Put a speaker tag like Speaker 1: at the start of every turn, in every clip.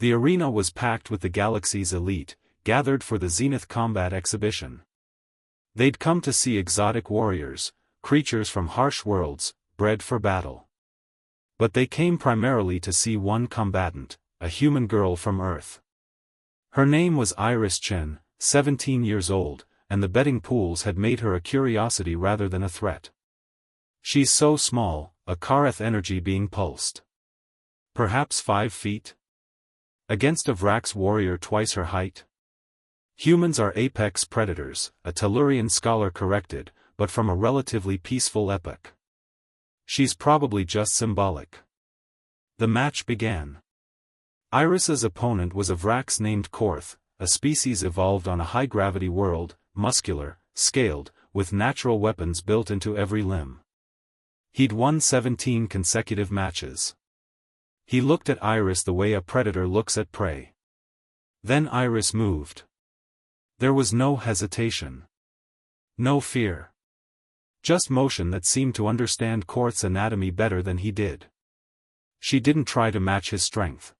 Speaker 1: The arena was packed with the galaxy's elite, gathered for the Zenith Combat exhibition. They'd come to see exotic warriors, creatures from harsh worlds, bred for battle. But they came primarily to see one combatant, a human girl from Earth. Her name was Iris Chen, 17 years old, and the betting pools had made her a curiosity rather than a threat. She's so small, a Kareth energy being pulsed. Perhaps 5 feet? Against a Vrax warrior twice her height? Humans are apex predators, a Tellurian scholar corrected, but from a relatively peaceful epoch. She's probably just symbolic. The match began. Iris's opponent was a Vrax named Korth, a species evolved on a high-gravity world, muscular, scaled, with natural weapons built into every limb. He'd won 17 consecutive matches. He looked at Iris the way a predator looks at prey. Then Iris moved. There was no hesitation. No fear. Just motion that seemed to understand Korth's anatomy better than he did. She didn't try to match his strength.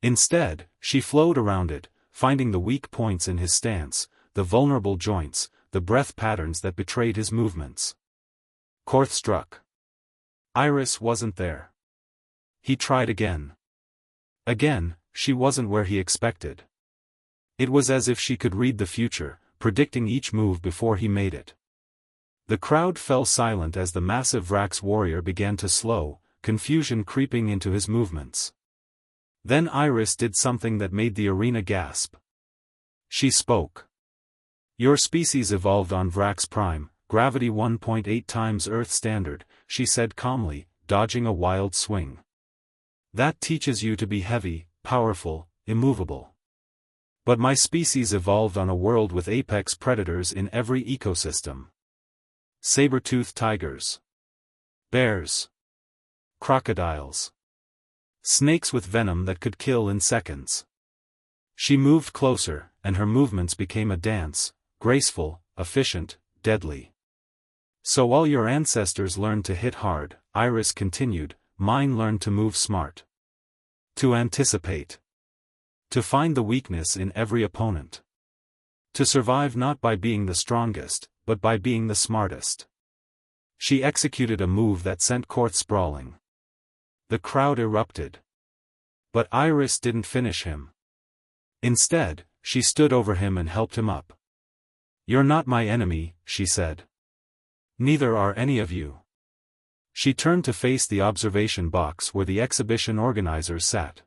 Speaker 1: Instead, she flowed around it, finding the weak points in his stance, the vulnerable joints, the breath patterns that betrayed his movements. Korth struck. Iris wasn't there. He tried again. Again, she wasn't where he expected. It was as if she could read the future, predicting each move before he made it. The crowd fell silent as the massive Vrax warrior began to slow, confusion creeping into his movements. Then Iris did something that made the arena gasp. She spoke. Your species evolved on Vrax Prime, gravity 1.8 times Earth standard, she said calmly, dodging a wild swing. That teaches you to be heavy, powerful, immovable. But my species evolved on a world with apex predators in every ecosystem. Saber-toothed tigers. Bears. Crocodiles. Snakes with venom that could kill in seconds. She moved closer, and her movements became a dance, graceful, efficient, deadly. So all your ancestors learned to hit hard, Iris continued, mine learned to move smart. To anticipate. To find the weakness in every opponent. To survive not by being the strongest, but by being the smartest. She executed a move that sent Korth sprawling. The crowd erupted. But Iris didn't finish him. Instead, she stood over him and helped him up. You're not my enemy, she said. Neither are any of you. She turned to face the observation box where the exhibition organizers sat.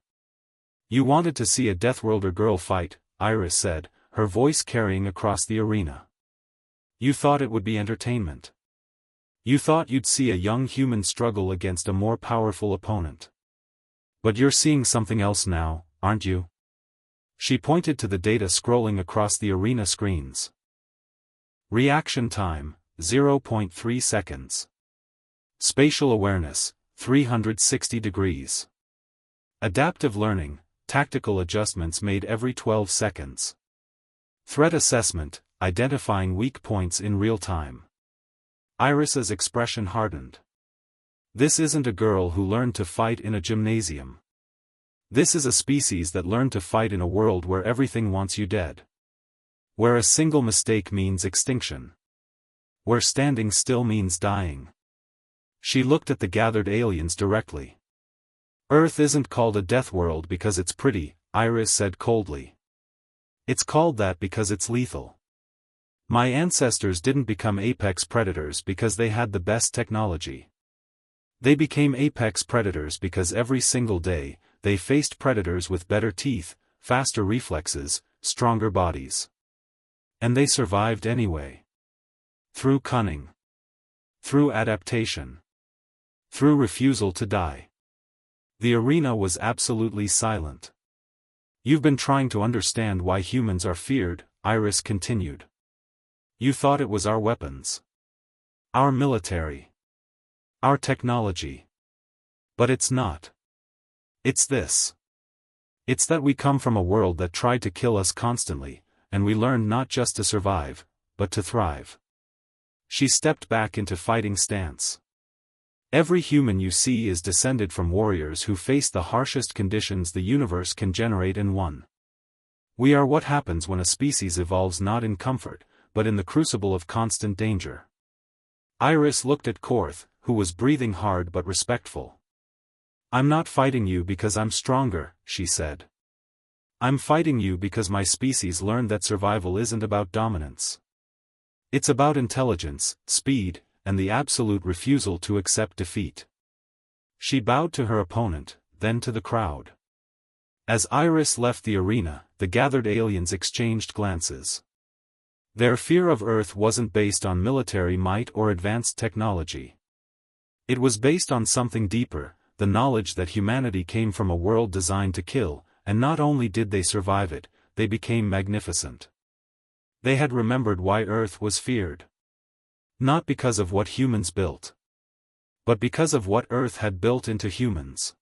Speaker 1: You wanted to see a Deathworlder girl fight, Iris said, her voice carrying across the arena. You thought it would be entertainment. You thought you'd see a young human struggle against a more powerful opponent. But you're seeing something else now, aren't you? She pointed to the data scrolling across the arena screens. Reaction time, 0.3 seconds. Spatial awareness, 360 degrees. Adaptive learning, tactical adjustments made every 12 seconds. Threat assessment, identifying weak points in real time. Iris's expression hardened. This isn't a girl who learned to fight in a gymnasium. This is a species that learned to fight in a world where everything wants you dead. Where a single mistake means extinction. Where standing still means dying. She looked at the gathered aliens directly. Earth isn't called a death world because it's pretty, Iris said coldly. It's called that because it's lethal. My ancestors didn't become apex predators because they had the best technology. They became apex predators because every single day, they faced predators with better teeth, faster reflexes, stronger bodies. And they survived anyway. Through cunning. Through adaptation. Through refusal to die. The arena was absolutely silent. You've been trying to understand why humans are feared, Iris continued. You thought it was our weapons. Our military. Our technology. But it's not. It's this. It's that we come from a world that tried to kill us constantly, and we learned not just to survive, but to thrive. She stepped back into fighting stance. Every human you see is descended from warriors who face the harshest conditions the universe can generate in one. We are what happens when a species evolves not in comfort, but in the crucible of constant danger. Iris looked at Korth, who was breathing hard but respectful. I'm not fighting you because I'm stronger, she said. I'm fighting you because my species learned that survival isn't about dominance. It's about intelligence, speed, and the absolute refusal to accept defeat. She bowed to her opponent, then to the crowd. As Iris left the arena, the gathered aliens exchanged glances. Their fear of Earth wasn't based on military might or advanced technology. It was based on something deeper, the knowledge that humanity came from a world designed to kill, and not only did they survive it, they became magnificent. They had remembered why Earth was feared. Not because of what humans built, but because of what Earth had built into humans.